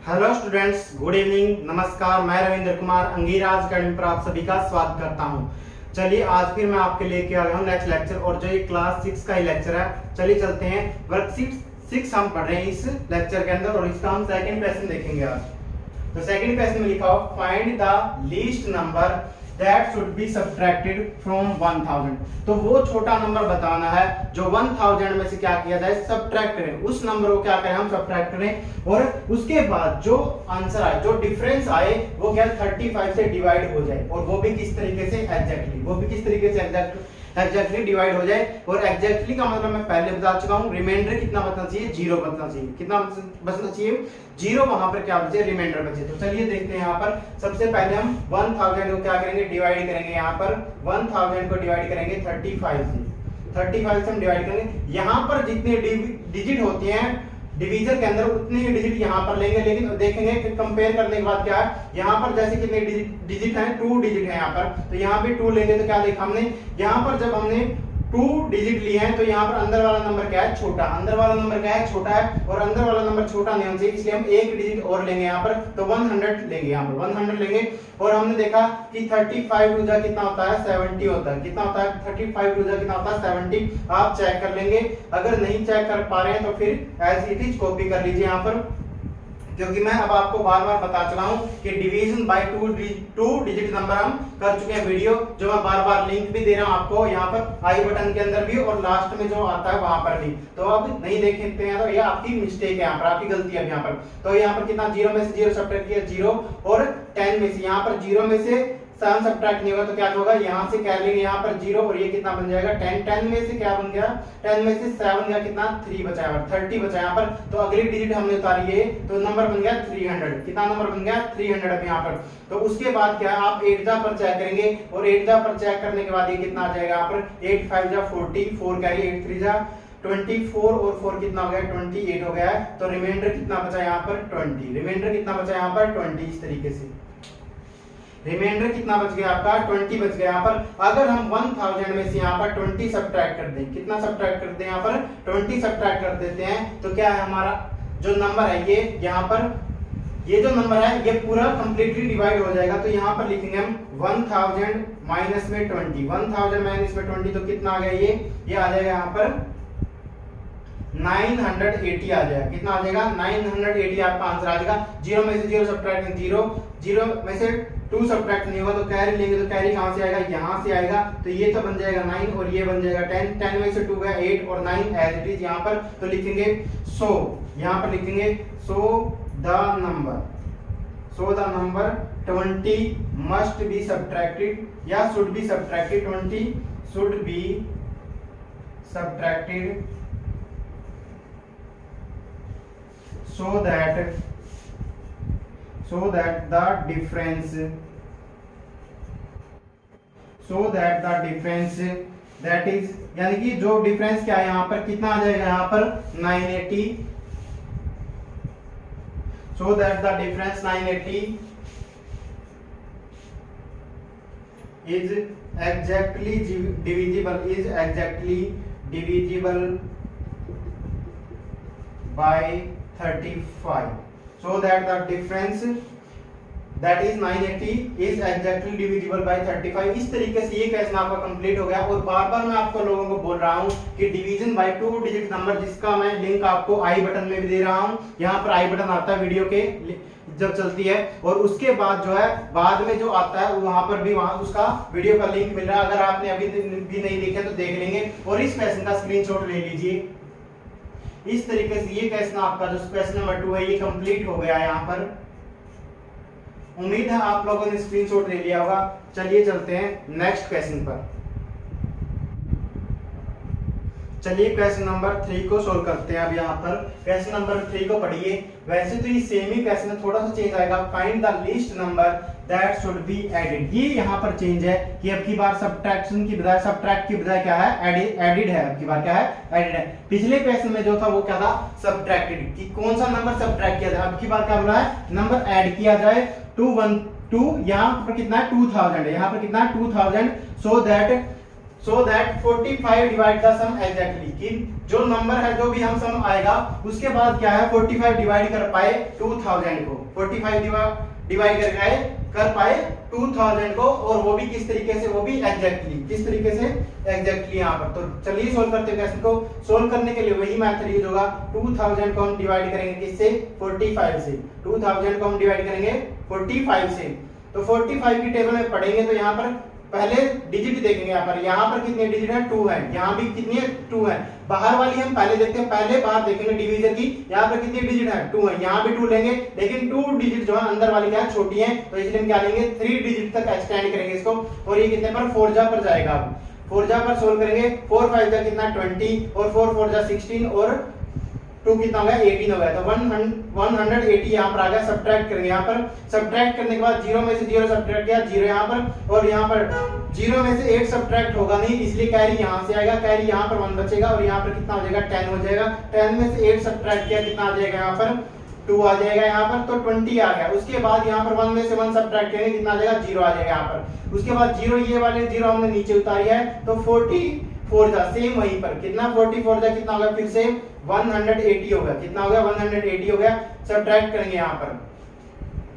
Hello students, good evening, नमस्कार। मैं Ravindra Kumar अंगीराज academy पर आप सभी का स्वागत करता हूं। चलिए आज फिर मैं आपके लेके आ गया हूं नेक्स्ट लेक्चर, और जो ये क्लास 6 का ही लेक्चर है। चलिए चलते हैं। वर्कशीट 6 हम पढ़ रहे हैं इस लेक्चर के अंदर, और इसका हम सेकंड क्वेश्चन देखेंगे आज। तो सेकंड क्वेश्चन में लिखा हो find the least number that should be subtracted from 1000। तो वो छोटा नंबर बताना है जो 1000 में से क्या किया जाए, सब्ट्रैक्ट करें। उस नंबर को क्या करें हम, सब्ट्रैक्ट करें, और उसके बाद जो आंसर आए, जो डिफरेंस आए, वो क्या 35 से डिवाइड हो जाए, और वो भी किस तरीके से एग्जैक्टली डिवाइड हो जाए। और एग्जैक्टली का मतलब मैं पहले बता चुका हूं, रिमाइंडर कितना बचना चाहिए, 0 बचना चाहिए। कितना बचना चाहिए, 0। वहां पर क्या बचे, रिमाइंडर बचे। तो चलिए देखते हैं। यहाँ पर सबसे पहले हम 1000 को क्या करेंगे, डिवाइड करेंगे। यहाँ पर 1000 को डिवाइड करेंगे 35 से हम डिवाइड करेंगे। यहाँ पर जितने डिजिट होते हैं डिवीजन के अंदर, उतने ही डिजिट यहाँ पर लेंगे। लेकिन देखेंगे कि कंपेयर करने के बाद क्या है, यहाँ पर जैसे कितने डिजिट हैं, 2 डिजिट है यहाँ पर, तो यहाँ भी 2 लेंगे। तो क्या देखा हमने, यहाँ पर जब हमने 2 डिजिट लिए हैं, तो यहाँ पर अंदर वाला नंबर क्या है, छोटा। अंदर वाला नंबर क्या है, छोटा है, और अंदर वाला नंबर छोटा नहीं होना चाहिए, इसलिए हम एक डिजिट और लेंगे यहाँ पर। तो 100 लेंगे, यहाँ पर 100 लेंगे। और हमने देखा कि 35 टू जा कितना होता है, 70 होता है। कितना होता है, 35 टू जा कितना होता है, 70। आप चेक कर लेंगे। अगर नहीं चेक कर पा रहे हैं तो फिर एज इट इज कॉपी कर लीजिए यहाँ पर, क्योंकि मैं अब आपको बार बार बता चुका हूं कि डिवीजन बाय 2 डिजिट नंबर हम कर चुके हैं वीडियो, जो मैं बार बार लिंक भी दे रहा हूं आपको यहाँ पर आई बटन के अंदर भी, और लास्ट में जो आता है वहां पर भी। तो अब नहीं देख सकते हैं तो ये आपकी मिस्टेक है, यहाँ पर आपकी गलती है यहाँ पर। तो यहाँ पर कितना, 0 में से 0 सब्ट्रैक्ट किया 0, और 10 में से, यहाँ पर 0 में से 7 सब्ट्रैक्ट नहीं होगा तो क्या होगा, यहाँ से क्या लेंगे, यहाँ पर 0, और ये कितना बन जाएगा 10। 10 में से क्या बन गया, 10 में से 7 गया, कितना 3 बचा है, 30 बचा यहाँ पर। तो अगली डिजिट हमने उतारी है, तो नंबर बन गया 300। कितना नंबर बन गया, 300 अब यहाँ पर। तो उसके बाद क्या, आप 8 जा पर चेक करेंगे, और 8 जा पर चेक करने के बाद ये कितना आ जाएगा यहाँ पर, 8 5 जा 40, 4 कैरी, 8 3 जा 24, और 4 कितना हो गया, 28 हो गया है। तो रिमाइंडर कितना बचा यहाँ पर, 20। रिमाइंडर कितना बचा यहाँ पर, 20। इस तरीके से रिमाइंडर कितना बच गया आपका, 20 बच गया यहाँ पर। अगर हम 1000 में से यहाँ पर 20 सब्ट्रैक्ट कर दें, कितना सब्ट्रैक्ट करते हैं यहाँ पर, 20 सब्ट्रैक्ट कर देते हैं, तो क्या है हमारा जो नंबर है, ये यहाँ पर ये जो नंबर है ये पूरा कंप्लीटली डिवाइड हो जाएगा। तो यहाँ पर लिखेंगे हम 1000 माइनस में 20, 1000 माइनस में 20, तो कितना आ गया, ये आ जाएगा यहाँ पर 980 आ जाएगा। कितना आ जाएगा, 980 आपका आंसर आ जाएगा। 0 में से 0 सब्ट्रैक्ट 0, 0 में से 2 सब्ट्रैक्ट नहीं होगा, तो कैरी लेंगे, तो कैरी कहां से आएगा, यहां से आएगा। तो ये तो बन जाएगा 9, और ये बन जाएगा 10। 10 में से 2 गया 8, और 9 एज इट इज यहाँ पर। तो लिखेंगे सो, यहाँ पर लिखेंगे so the number 20 must be subtracted, या should be subtracted, 20 should be subtracted so that the difference that is, यानी कि जो डिफरेंस क्या है यहाँ पर, कितना आ जाएगा यहाँ पर 980, so that the difference 980 is exactly divisible by 35, so that the difference that is 980 is exactly divisible by 35। इस तरीके से ये क्वेश्चन आपका कंप्लीट हो गया। और बार बार मैं आपको लोगों को बोल रहा हूँ कि डिवीजन बाय 2 डिजिट नंबर, जिसका मैं लिंक आपको आई बटन में भी दे रहा हूँ, यहाँ पर आई बटन आता है वीडियो के जब चलती है, और उसके बाद जो है बाद में जो आता है वहां पर भी वहां उसका वीडियो का लिंक मिल रहा है। अगर आपने अभी भी नहीं देखा तो देख लेंगे, और इस क्वेश्चन का स्क्रीनशॉट ले लीजिए। इस तरीके से ये क्वेश्चन आपका जो क्वेश्चन नंबर 2 है ये कंप्लीट हो गया है यहाँ पर। उम्मीद है आप लोगों ने स्क्रीनशॉट ले लिया होगा। चलिए चलते हैं नेक्स्ट क्वेश्चन पर। चलिए क्वेश्चन नंबर 3 को सोल्व करते हैं। अब यहाँ पर क्वेश्चन नंबर 3 को पढ़िए। वैसे तो ये सेम ही क्वेश्चन है, थोड़ा सा चेंज आएगा। Find the least number that should be added. ये यहाँ पर चेंज है कि अब की बार सब्ट्रैक्शन की बजाय, सब्ट्रैक्ट की बजाय क्या है, एडिड है। अब की बार क्या है, एडिड है। पिछले क्वेश्चन में जो था वो क्या था, सब्ट्रैक्टेड, कि कौन सा नंबर सब्ट्रैक्ट किया जाए। अब की बार क्या बोला है, नंबर ऐड किया जाए। 2 यहाँ पर कितना है, 2000 है, यहाँ पर कितना है 2000, so that so that 45 divide the sum exactly, कि जो नंबर है जो भी हम सम आएगा उसके बाद क्या है 45 डिवाइड कर पाए 2000 को, 45 डिवाइड कर पाए 2000 को, और वो भी किस तरीके से, वो भी एग्जैक्टली, किस तरीके से एग्जैक्टली यहाँ पर। तो चलिए सोल्व करते हैं क्वेश्चन को। सोल्व करने के लिए वही मेथड यूज होगा, 2000 को हम डिवाइड करेंगे किससे, 45 से, 2000 को हम डिवाइड करेंगे 45 से। तो 45 की टेबल में पढ़ेंगे तो यहाँ पर पहले डिजिट देखेंगे, यहाँ पर कितने डिजिट है, 2 है, यहाँ भी कितनी है, 2 है। बाहर वाली हम पहले देखते हैं, पहले बाहर देखेंगे डिवीजन की, यहाँ पर कितनी डिजिट है, 2 है, यहाँ भी 2 लेंगे, लेकिन 2 डिजिट जो है अंदर वाली क्या है, छोटी है, तो इसलिए हम क्या लेंगे 3 डिजिट तक एक्सटेंड करेंगे इसको, और ये कितने पर, 4 जा पर जाएगा। अब 4 जा पर सोल्व करेंगे, 4 5 जा कितना 20, और 4 4 जा 16, और 2 कितना हो गया 18 हो गया, तो 180 यहाँ पर आ गया। सब्ट्रैक्ट करेंगे, यहाँ पर सब्ट्रैक्ट करने के बाद 0 में से 0 सब्ट्रैक्ट किया, 0 यहाँ पर, और यहाँ पर 0 में से 8 सब्ट्रैक्ट होगा नहीं, इसलिए कैरी यहाँ से आएगा, कैरी यहाँ पर 1 बचेगा, और यहाँ पर कितना हो जाएगा 10 हो जाएगा। 10 में से 8 सब्ट्रैक्ट किया, कितना आ जाएगा यहाँ पर 2 आ जाएगा यहाँ पर, तो 20 आ गया। उसके बाद यहाँ पर 1 में से 1 सब्ट्रैक्ट करेंगे, कितना आ जाएगा 0 आ जाएगा यहाँ पर। उसके बाद 0, ये वाले 0 हमने नीचे उतारी है, तो 44 जा सेम वहीं पर, कितना 44 जा कितना होगा, फिर से 180 होगा, कितना हो गया 180 हो गया। सब्ट्रैक्ट करेंगे यहाँ पर,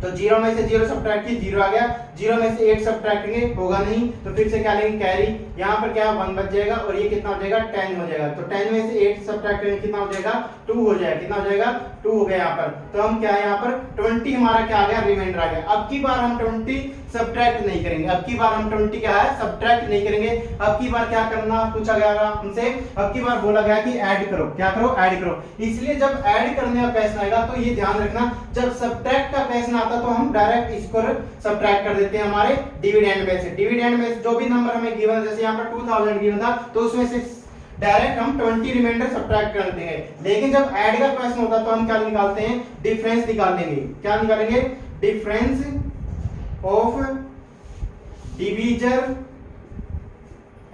तो 0 में से 0 सब्ट्रैक्ट किया, 0 आ गया। 0 में से 8 सब्ट्रैक्ट करेंगे, होगा नहीं, तो फिर से क्या लेंगे कैरी, यहाँ पर क्या 1 बच जाएगा, और ये कितना हो जाएगा 10 हो जाएगा। तो 10 में से 8 सब्ट्रैक्ट करेंगे, कितना हो जाएगा 2 हो जाएगा, कितना हो जाएगा 2 हो गया यहाँ पर। तो हम क्या है यहाँ पर 20 हमारा क्या आ गया, रिमाइंडर आ गया। अब की बार हम 20 सब्ट्रैक्ट नहीं करेंगे, अब की बार हम 20 क्या है सब्ट्रैक्ट नहीं करेंगे। अब की बार क्या करना पूछा गया हमसे, अब की बार बोला गया कि ऐड करो, क्या करो ऐड करो। इसलिए जब ऐड करने का क्वेश्चन आएगा तो ये ध्यान रखना, जब सब्ट्रैक्ट का क्वेश्चन आता तो हम डायरेक्ट इसको सब्ट्रैक्ट कर देते हैं हमारे डिविडेंड में से। डिविडेंड में जो भी नंबर हमें गिवन, जैसे यहाँ पर 2000 गिवन था, तो उसमें से डायरेक्ट हम 20 रिमाइंडर सब्ट्रैक्ट कर देंगे। लेकिन जब ऐड का क्वेश्चन होता है तो हम क्या निकालते हैं, डिफरेंस निकाल लेंगे। क्या निकालेंगे, difference of divisor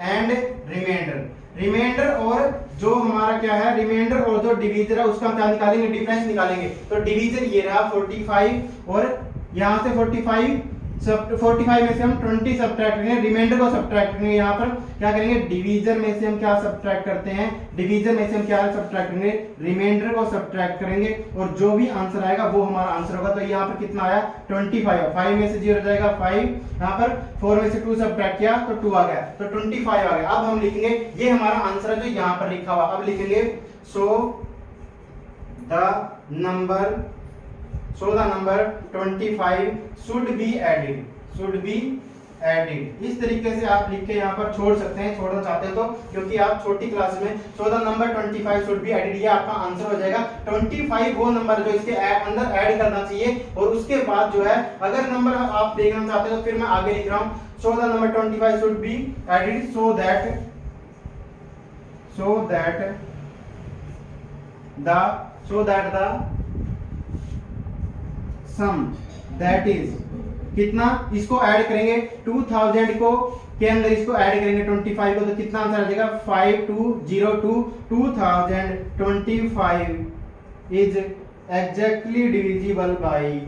and remainder. Remainder और जो हमारा क्या है, रिमाइंडर और जो डिवीजर है उसका क्या निकालेंगे, डिफरेंस निकालेंगे। तो डिवीजर ये रहा 45, और यहां से 45 में से हम 20 सब्ट्रैक्ट करेंगे, रिमाइंडर को सब्ट्रैक्ट करेंगे। यहाँ पर क्या करेंगे, डिवीजर में से हम क्या सब्ट्रैक्ट करते हैं, डिवीजर में से हम क्या सब्ट्रैक्ट करेंगे, रिमाइंडर को सब्ट्रैक्ट करेंगे, और जो भी आंसर आएगा वो हमारा आंसर होगा। तो यहाँ पर कितना आया 25, 5 में से 0 जाएगा 5, यहाँ पर 4 में से 2 सब्ट्रैक्ट किया तो 2 आ गया, तो 25 आ गया। अब हम लिखेंगे, ये हमारा आंसर है जो यहाँ पर लिखा हुआ। अब लिखेंगे so the number 25 should be added। इस तरीके से आप लिख के यहाँ पर छोड़ सकते हैं, छोड़ना चाहते हैं तो, क्योंकि आप छोटी क्लास में so the number 25 should be added, ये आपका आंसर हो जाएगा। 25 वो नंबर जो इसके अंदर ऐड करना चाहिए, और उसके बाद जो है अगर नंबर आप देखना चाहते हैं तो फिर मैं आगे लिख रहा हूँ, so the number 25 should be added so that the sum that is कितना, इसको ऐड करेंगे 2000 को के अंदर इसको ऐड करेंगे 25 को, तो कितना आंसर आ जाएगा 5202। 2025 इज एग्जैक्टली डिविजिबल बाई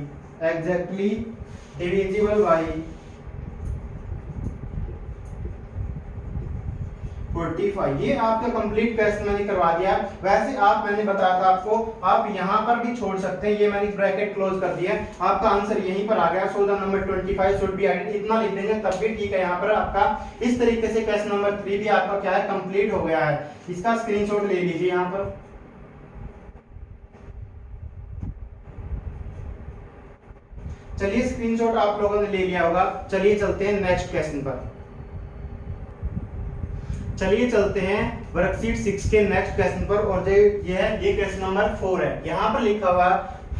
45। ये आपका कंप्लीट क्वेश्चन मैंने करवा दिया। वैसे आप, मैंने बताया था आपको, आप यहाँ पर भी छोड़ सकते हैं, ये मैंने ब्रैकेट क्लोज कर दिया, आपका आंसर यहीं पर आ गया। So the number 25 should be added, इतना लिख देंगे तब भी ठीक है। यहाँ पर आपका इस तरीके से क्वेश्चन नंबर 3 भी आपका क्या है, कंप्लीट हो गया है। इसका स्क्रीनशॉट ले लीजिए यहाँ पर। चलिए स्क्रीनशॉट आप लोगों ने ले लिया होगा। चलिए चलते हैं नेक्स्ट क्वेश्चन पर। चलिए चलते हैं वर्कशीट 6 के नेक्स्ट क्वेश्चन पर, और ये क्वेश्चन नंबर 4 है। यहाँ पर लिखा हुआ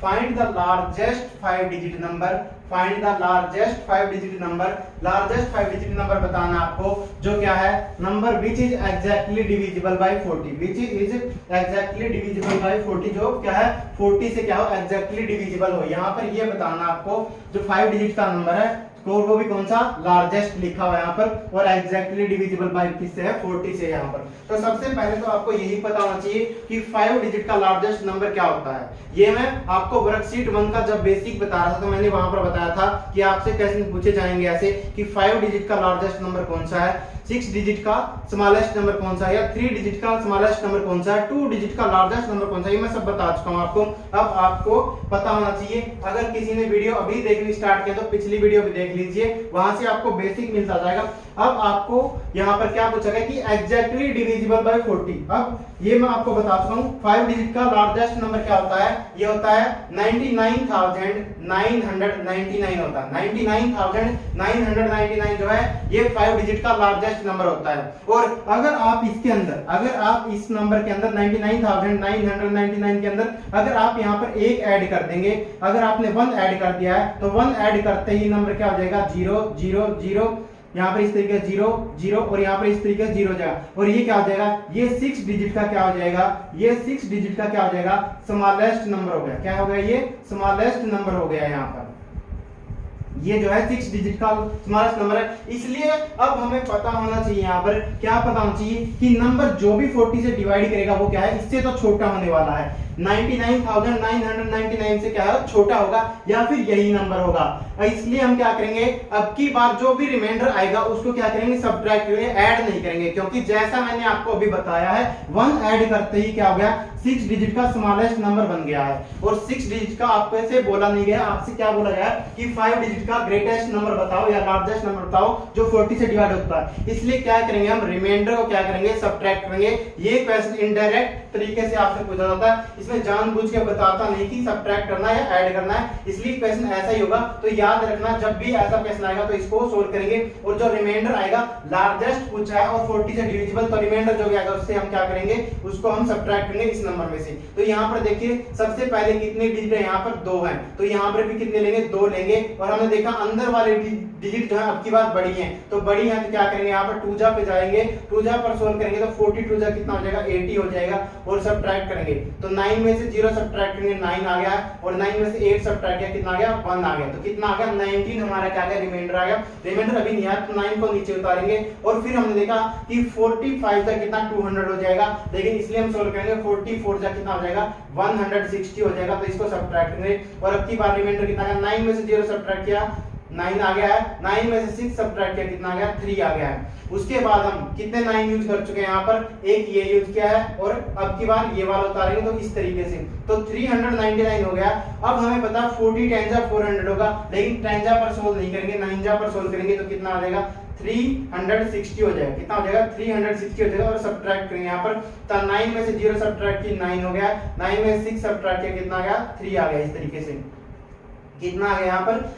find the largest 5 digit number, find the largest 5 digit number. Largest 5 digit number बताना आपको, जो क्या है, number which is exactly divisible by 40, which is exactly divisible by 40, जो क्या है 40 से क्या हो, एग्जैक्टली डिविजिबल हो। यहाँ पर ये बताना आपको, जो 5 डिजिट का नंबर है वो भी कौन सा, लार्जेस्ट लिखा हुआ है यहाँ पर, और एग्जैक्टली डिविजिबल बाय किससे है, 40 से यहाँ पर। तो सबसे पहले तो आपको यही पता होना चाहिए कि 5 डिजिट का लार्जेस्ट नंबर क्या होता है। ये मैं आपको वर्कशीट 1 का जब बेसिक बता रहा था तो मैंने वहां पर बताया था कि आपसे क्वेश्चन पूछे जाएंगे ऐसे कि 5 डिजिट का लार्जेस्ट नंबर कौन सा है। 6 डिजिट का स्मॉलेस्ट नंबर कौन सा है, या 3 डिजिट का स्मॉलेस्ट नंबर कौन सा है, 2 डिजिट का लार्जेस्ट नंबर कौन सा है, ये मैं सब बता चुका हूं आपको। अब आपको पता होना चाहिए, अगर किसी ने वीडियो अभी देखनी स्टार्ट किया तो पिछली वीडियो भी देख लीजिए, वहां से आपको बेसिक मिलता जाएगा। अब आपको यहाँ पर क्या पूछा गया कि एग्जैक्टली डिविजिबल बाय 40। अब ये मैं आपको बता चुका हूँ, 5 डिजिट का लार्जेस्ट नंबर क्या होता है, ये होता है 99,999 होता है। 99,999 जो है ये 5 डिजिट का लार्जेस्ट नंबर होता है। और अगर आप इसके अंदर, अगर आप इस नंबर के अंदर 99,999 के अंदर अगर आप यहाँ पर एक ऐड कर देंगे, अगर आपने 1 ऐड कर दिया है तो 1 ऐड करते ही नंबर क्या हो जाएगा 0 0 0, यहाँ पर इस तरीके 0 0 और यहाँ पर इस तरीके 0 जाएगा। और ये क्या हो जाएगा, ये 6 डिजिट का क्या हो जाएगा, ये 6 डिजिट का क्या हो जाएगा, स्मॉलेस्ट नंबर हो गया। क्या हो गया, ये स्मॉलेस्ट नंबर हो गया। यहाँ पर ये जो है 6 डिजिट का स्मॉलेस्ट नंबर है। इसलिए अब हमें पता होना चाहिए, यहाँ पर क्या पता होना चाहिए कि नंबर जो भी 40 से डिवाइड करेगा वो क्या है, इससे तो छोटा होने वाला है। 99,999 से क्या है, छोटा होगा या फिर यही नंबर होगा। इसलिए हम क्या करेंगे, अब की बार जो भी रिमाइंडर आएगा उसको क्या करेंगे, सब्ट्रैक्ट करेंगे, ऐड नहीं करेंगे। क्योंकि जैसा मैंने आपको अभी बताया है 1 ऐड करते ही क्या हो गया, 6 डिजिट का स्मॉलेस्ट नंबर बन गया है। और 6 डिजिट का आपको से बोला नहीं गया, आपसे क्या बोला गया कि 5 डिजिट का ग्रेटेस्ट नंबर बताओ या लार्जेस्ट नंबर बताओ जो 40 से डिवाइड होता है। इसलिए क्या करेंगे, हम रिमाइंडर को क्या करेंगे, सब्ट्रैक्ट करेंगे। ये क्वेश्चन इनडायरेक्ट तरीके से आपसे पूछा जाता है, इसमें जानबूझ के बताता नहीं कि सब्ट्रैक्ट करना है या ऐड करना है, इसलिए क्वेश्चन ऐसा ही होगा। तो याद रखना, जब भी ऐसा क्वेश्चन आएगा तो इसको सोल्व करेंगे। और जो रिमाइंडर आएगा लार्जेस्ट पूछा है और 40 से डिविजिबल, तो रिमाइंडर जो भी आएगा उससे हम क्या करेंगे, उसको हम सब्ट्रैक्ट करेंगे इस नंबर में से। तो यहाँ पर देखिए सबसे पहले कितने डिजिट है, यहाँ पर 2 है, तो यहाँ पर भी कितने लेंगे, 2 लेंगे। और हमने देखा अंदर वाले डिजिट जो है अब की बार बड़ी है, तो बड़ी है तो क्या करेंगे, यहाँ पर 2 जा पे जाएंगे, 2 जा पर सोल्व करेंगे तो 42 जा कितना हो जाएगा, 80 हो जाएगा। और सब्ट्रैक्ट करेंगे तो 9 में से 0 सब्ट्रैक्ट करेंगे, 9 आ गया। और 9 में से 8 सब्ट्रैक्ट किया, कितना आ गया, 1 आ गया। तो कितना आ गया, 19 हमारा क्या गया, रिमाइंडर आ गया। रिमाइंडर अभी नहीं आया तो 9 को नीचे उतारेंगे। और फिर हमने देखा कि 45 का कितना 200 हो जाएगा, लेकिन इसलिए हम सोल्व करेंगे 44 जा कितना हो जाएगा, 160 हो जाएगा। तो इसको सब्ट्रैक्ट करेंगे। और अब की बार रिमाइंडर कितना है, 9 में से 0 सब्ट्रैक्ट किया, 9 आ गया है। 9 में से 6 सब्ट्रैक्ट किया, कितना आ गया, 3 आ गया है। उसके बाद हम कितने 9 यूज कर चुके हैं, यहाँ पर एक ये यूज किया है और अब की बार ये वाला उतारेंगे तो इस तरीके से, तो 399 हो गया। अब हमें पता 40 10 जा 400 होगा, लेकिन 10 जा पर सोल्व नहीं करेंगे, 9 जा पर सोल्व करेंगे तो कितना आ जाएगा, 360 हो जाएगा। कितना हो जाएगा, 360 हो जाएगा। और सब्ट्रैक्ट करेंगे यहाँ पर, तो 9 में से 0 सब्ट्रैक्ट की 9 हो गया, 9 में से 6 सब्ट्रैक्ट किया, कितना आ गया, 3 आ गया। इस तरीके से कितना आ गया, यहाँ पर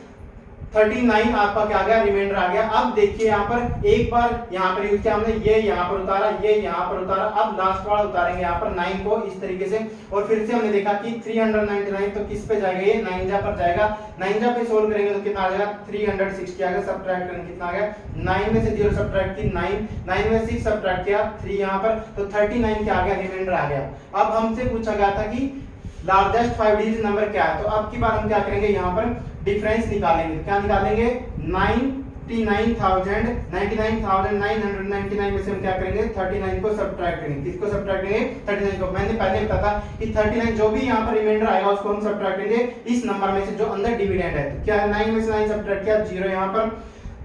39 आपका क्या आ गया, रिमाइंडर आ गया। अब देखिए यहाँ पर एक बार यहाँ पर यूज किया हमने, ये यहाँ पर उतारा, ये यहाँ पर उतारा। अब लास्ट वाला उतारेंगे यहाँ पर 9 को इस तरीके से। और फिर से हमने देखा कि 399 तो किस पे जाएगा, ये 9 जा पर जाएगा। 9 जा पे सोल्व करेंगे तो कितना आ जाएगा, 360 आ गया। सब्ट्रैक्ट करेंगे कितना आ गया, 9 में से 0 सब्ट्रैक्ट की 9, 9 में से 6 सब्ट्रैक्ट किया 3 यहाँ पर, तो 39 क्या आ गया, रिमाइंडर आ गया। अब हमसे पूछा गया था कि लार्जेस्ट 5 डिजिट नंबर क्या है, तो अब की बार हम क्या करेंगे, यहाँ पर डिफरेंस निकालेंगे। क्या निकालेंगे, 99,999 में से हम क्या करेंगे, 39 को सब्ट्रैक्ट करेंगे। किसको सब्ट्रैक्ट करेंगे, 39 को। मैंने पहले बताया था कि 39 जो भी यहाँ पर रिमाइंडर आएगा उसको हम सब्ट्रैक्ट करेंगे इस नंबर में से जो अंदर डिविडेंड है। तो क्या है, 9 में से 9 सब्ट्रैक्ट किया, 0 यहाँ पर।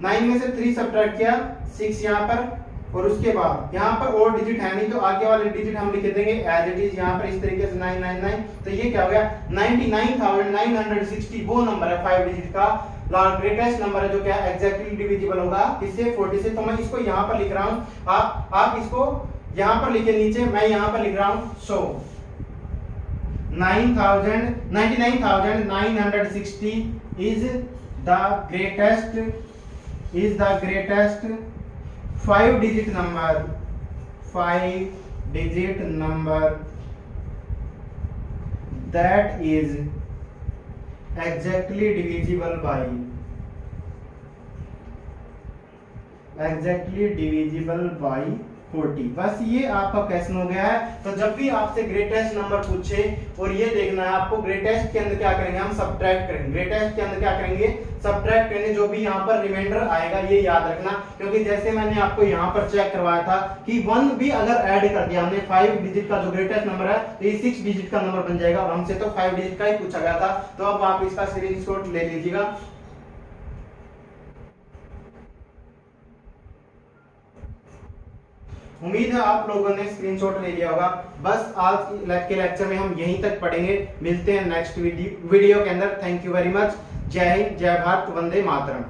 9 में से 3 सब्ट्रैक्ट किया, 6 यहाँ पर। और उसके बाद यहाँ पर और डिजिट है नहीं, तो आगे वाले डिजिट हम लिख देंगे एज इट इज यहाँ पर इस तरीके से 999। तो ये क्या हो गया, 99,960 वो नंबर है 5 डिजिट का ग्रेटेस्ट नंबर है, जो क्या एग्जैक्टली डिविजिबल होगा किससे, 40 से। तो मैं इसको यहाँ पर लिख रहा हूँ, आप इसको यहाँ पर लिखे नीचे, मैं यहाँ पर लिख रहा हूँ। सो 99,960 is the greatest 5 digit number that is exactly divisible by 40। बस ये आपका क्वेश्चन हो गया है। तो जब भी आपसे ग्रेटेस्ट नंबर पूछे और ये देखना है आपको, ग्रेटेस्ट के अंदर क्या करेंगे, हम सब्ट्रैक्ट करेंगे। ग्रेटेस्ट के अंदर क्या करेंगे, सब्ट्रैक्ट करेंगे। जो भी यहाँ पर रिमाइंडर आएगा ये याद रखना, क्योंकि जैसे मैंने आपको यहाँ पर चेक करवाया था कि 1 भी अगर ऐड कर दिया हमने 5 डिजिट का जो ग्रेटेस्ट नंबर है, तो ये 6 डिजिट का नंबर बन जाएगा। और हमसे तो 5 डिजिट का ही पूछा गया था। तो अब आप इसका स्क्रीनशॉट ले लीजिएगा। उम्मीद है आप लोगों ने स्क्रीनशॉट ले लिया होगा। बस आज के लेक्चर में हम यहीं तक पढ़ेंगे, मिलते हैं नेक्स्ट वीडियो के अंदर। Thank you very much. जय हिंद, जय भारत, वंदे मातरम।